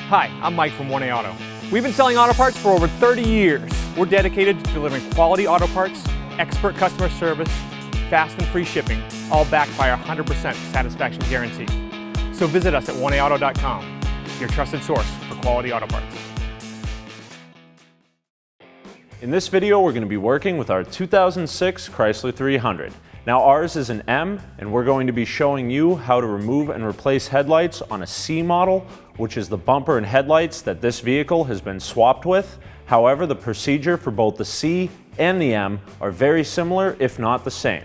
Hi, I'm Mike from 1A Auto. We've been selling auto parts for over 30 years. We're dedicated to delivering quality auto parts, expert customer service, fast and free shipping, all backed by our 100% satisfaction guarantee. So visit us at 1aauto.com, your trusted source for quality auto parts. In this video, we're going to be working with our 2006 Chrysler 300. Now ours is an M, and we're going to be showing you how to remove and replace headlights on a C model, which is the bumper and headlights that this vehicle has been swapped with. However, the procedure for both the C and the M are very similar, if not the same.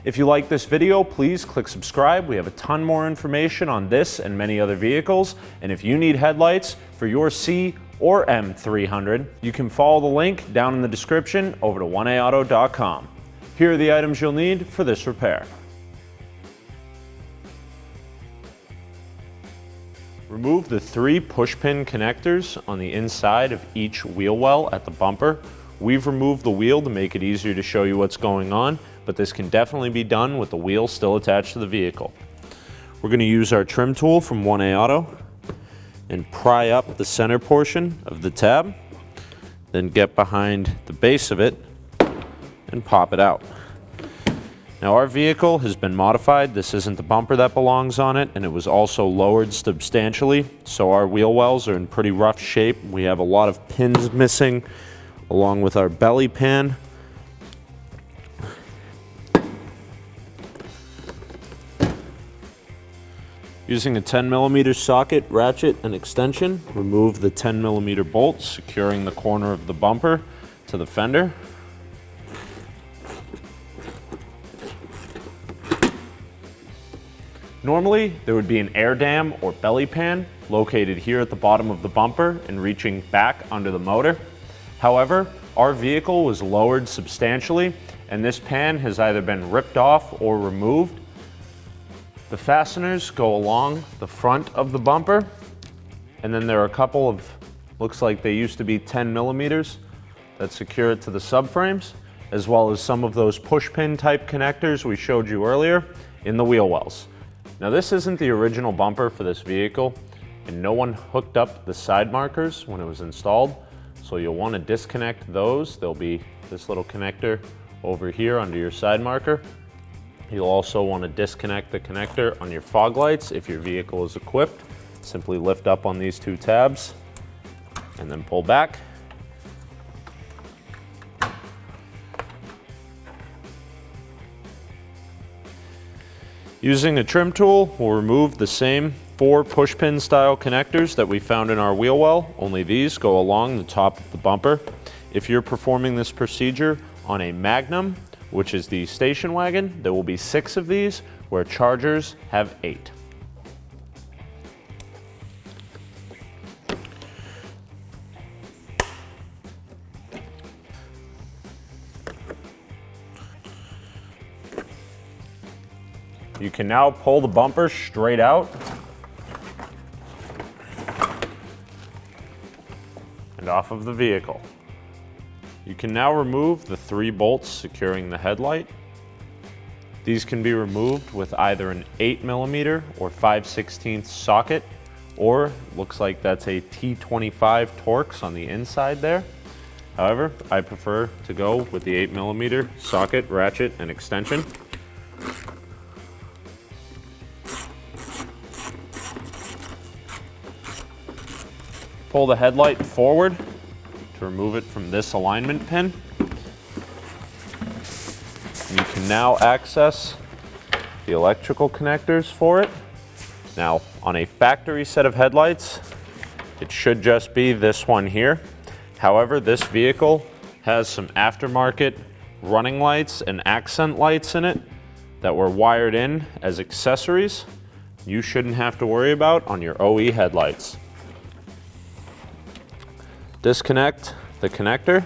If you like this video, please click subscribe. We have a ton more information on this and many other vehicles. And if you need headlights for your C or M300, you can follow the link down in the description over to 1aauto.com. Here are the items you'll need for this repair. Remove the 3 pushpin connectors on the inside of each wheel well at the bumper. We've removed the wheel to make it easier to show you what's going on, but this can definitely be done with the wheel still attached to the vehicle. We're going to use our trim tool from 1A Auto and pry up the center portion of the tab, then get behind the base of it and pop it out. Now our vehicle has been modified. This isn't the bumper that belongs on it, and it was also lowered substantially, so our wheel wells are in pretty rough shape. We have a lot of pins missing along with our belly pan. Using a 10mm socket, ratchet, and extension, remove the 10mm bolt securing the corner of the bumper to the fender. Normally, there would be an air dam or belly pan located here at the bottom of the bumper and reaching back under the motor. However, our vehicle was lowered substantially, and this pan has either been ripped off or removed. The fasteners go along the front of the bumper, and then there are a couple of, looks like they used to be 10mm that secure it to the subframes, as well as some of those pushpin type connectors we showed you earlier in the wheel wells. Now this isn't the original bumper for this vehicle, and no one hooked up the side markers when it was installed, so you'll want to disconnect those. There'll be this little connector over here under your side marker. You'll also want to disconnect the connector on your fog lights if your vehicle is equipped. Simply lift up on these 2 tabs and then pull back. Using a trim tool, we'll remove the same 4 pushpin style connectors that we found in our wheel well, only these go along the top of the bumper. If you're performing this procedure on a Magnum, which is the station wagon, there will be 6 of these, where Chargers have 8. You can now pull the bumper straight out and off of the vehicle. You can now remove the 3 bolts securing the headlight. These can be removed with either an 8mm or 5/16 socket, or looks like that's a T25 Torx on the inside there. However, I prefer to go with the 8mm socket, ratchet, and extension. Pull the headlight forward to remove it from this alignment pin. You can now access the electrical connectors for it. Now, on a factory set of headlights, it should just be this one here. However, this vehicle has some aftermarket running lights and accent lights in it that were wired in as accessories. You shouldn't have to worry about on your OE headlights. Disconnect the connector,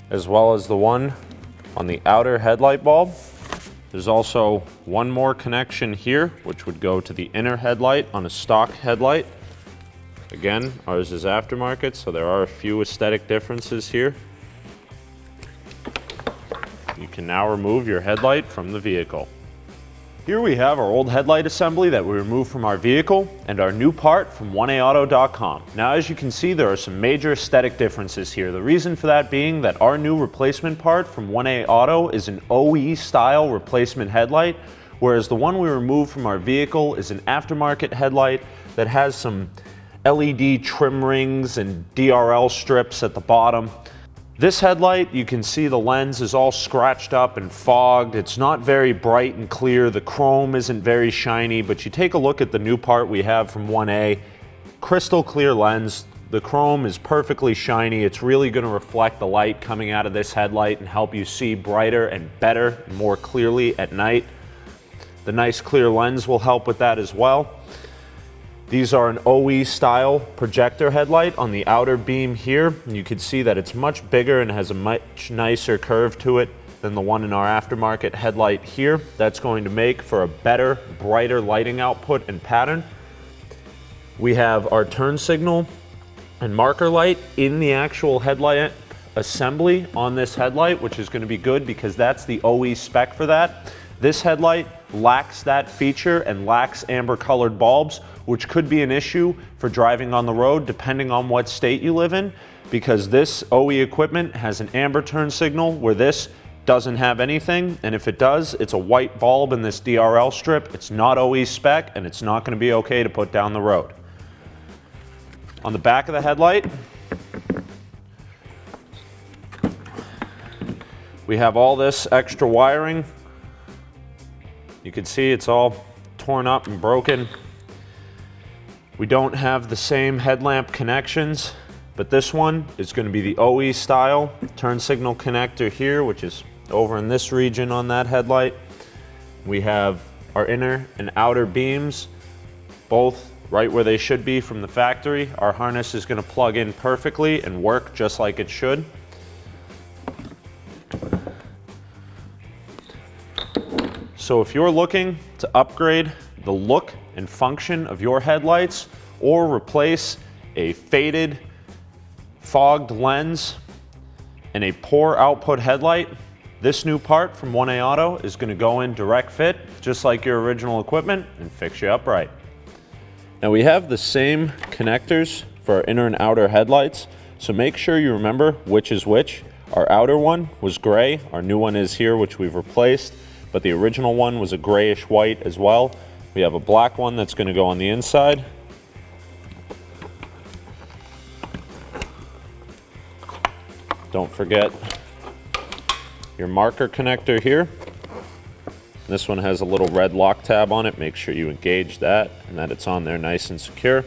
as well as the one on the outer headlight bulb. There's also one more connection here, which would go to the inner headlight on a stock headlight. Again, ours is aftermarket, so there are a few aesthetic differences here. You can now remove your headlight from the vehicle. Here we have our old headlight assembly that we removed from our vehicle and our new part from 1AAuto.com. Now, as you can see, there are some major aesthetic differences here. The reason for that being that our new replacement part from 1A Auto is an OE style replacement headlight, whereas the one we removed from our vehicle is an aftermarket headlight that has some LED trim rings and DRL strips at the bottom. This headlight, you can see the lens is all scratched up and fogged. It's not very bright and clear. The chrome isn't very shiny, but you take a look at the new part we have from 1A, crystal clear lens. The chrome is perfectly shiny. It's really going to reflect the light coming out of this headlight and help you see brighter and better and more clearly at night. The nice clear lens will help with that as well. These are an OE style projector headlight on the outer beam here. And you can see that it's much bigger and has a much nicer curve to it than the one in our aftermarket headlight here. That's going to make for a better, brighter lighting output and pattern. We have our turn signal and marker light in the actual headlight assembly on this headlight, which is going to be good because that's the OE spec for that. This headlight lacks that feature and lacks amber colored bulbs, which could be an issue for driving on the road depending on what state you live in, because this OE equipment has an amber turn signal where this doesn't have anything, and if it does, it's a white bulb in this DRL strip. It's not OE spec and it's not going to be okay to put down the road. On the back of the headlight, we have all this extra wiring. You can see it's all torn up and broken. We don't have the same headlamp connections, but this one is going to be the OE style turn signal connector here, which is over in this region on that headlight. We have our inner and outer beams, both right where they should be from the factory. Our harness is going to plug in perfectly and work just like it should. So if you're looking to upgrade the look and function of your headlights or replace a faded, fogged lens and a poor output headlight, this new part from 1A Auto is going to go in direct fit, just like your original equipment, and fix you up right. Now we have the same connectors for our inner and outer headlights, so make sure you remember which is which. Our outer one was gray, our new one is here, which we've replaced, but the original one was a grayish white as well. We have a black one that's going to go on the inside. Don't forget your marker connector here. This one has a little red lock tab on it. Make sure you engage that and that it's on there nice and secure.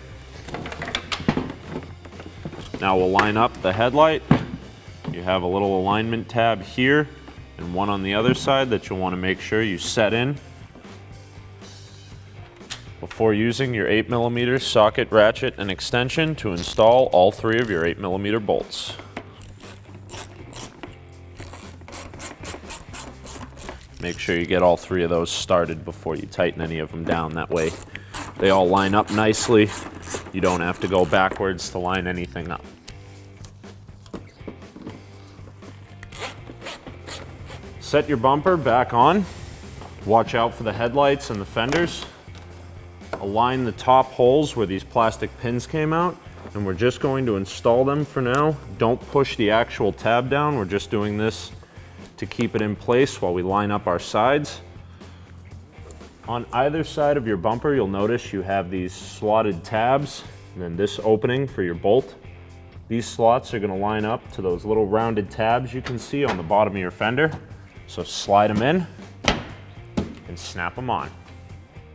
Now we'll line up the headlight. You have a little alignment tab here and one on the other side that you'll want to make sure you set in before using your 8mm socket, ratchet, and extension to install all three of your 8mm bolts. Make sure you get all three of those started before you tighten any of them down. That way they all line up nicely. You don't have to go backwards to line anything up. Set your bumper back on. Watch out for the headlights and the fenders. Align the top holes where these plastic pins came out, and we're just going to install them for now. Don't push the actual tab down. We're just doing this to keep it in place while we line up our sides. On either side of your bumper, you'll notice you have these slotted tabs and then this opening for your bolt. These slots are going to line up to those little rounded tabs you can see on the bottom of your fender. So slide them in and snap them on.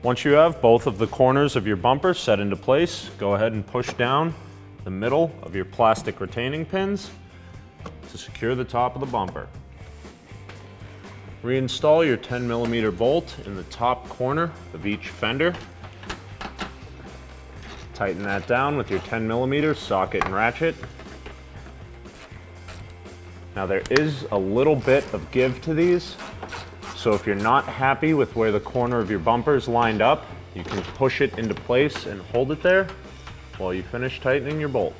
Once you have both of the corners of your bumper set into place, go ahead and push down the middle of your plastic retaining pins to secure the top of the bumper. Reinstall your 10mm bolt in the top corner of each fender. Tighten that down with your 10mm socket and ratchet. Now there is a little bit of give to these, so if you're not happy with where the corner of your bumper is lined up, you can push it into place and hold it there while you finish tightening your bolt.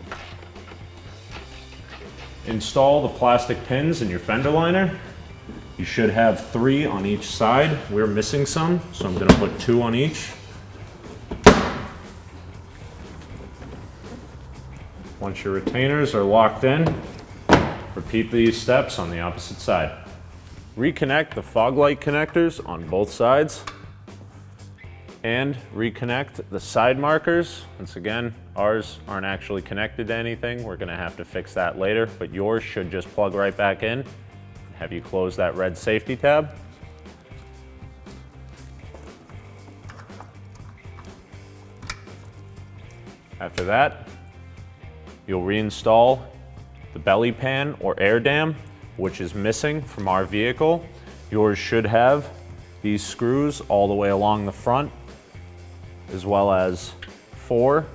Install the plastic pins in your fender liner. You should have 3 on each side. We're missing some, so I'm going to put 2 on each. Once your retainers are locked in, repeat these steps on the opposite side. Reconnect the foglight connectors on both sides and reconnect the side markers. Once again, ours aren't actually connected to anything. We're going to have to fix that later, but yours should just plug right back in. Have you close that red safety tab. After that, you'll reinstall the belly pan or air dam, which is missing from our vehicle. Yours should have these screws all the way along the front, as well as 4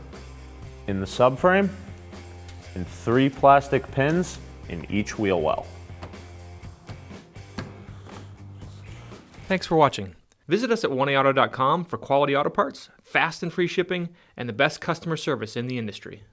in the subframe and 3 plastic pins in each wheel well. Thanks for watching. Visit us at oneauto.com for quality auto parts, fast and free shipping, and the best customer service in the industry.